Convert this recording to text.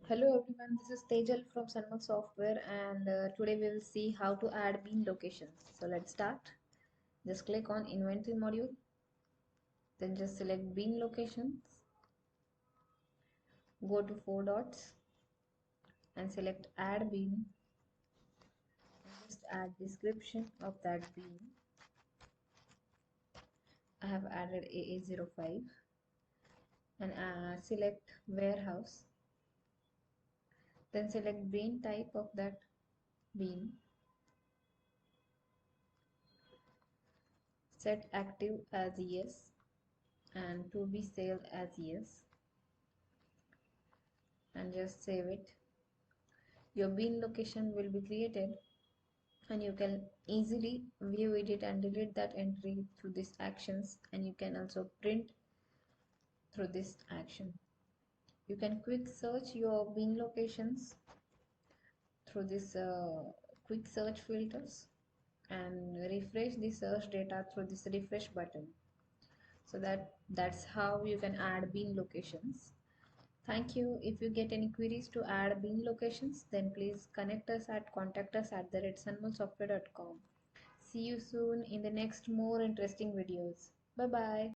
Hello everyone, this is Tejal from Sunmug Software and today we will see how to add bean locations. So let's start. Just click on inventory module, then just select bean locations, go to four dots and select add bean and just add description of that bean. I have added AA05 and select warehouse, then select bean type of that bean, set active as yes and to be sold as yes and just save it. Your bean location will be created and you can easily view edit and delete that entry through these actions, and you can also print through this action. You can quick search your bean locations through this quick search filters and refresh the search data through this refresh button. So that's how you can add bean locations. Thank you. If you get any queries to add bean locations, then please connect us at contact us@sunmulsoftware.com. See you soon in the next more interesting videos. Bye bye.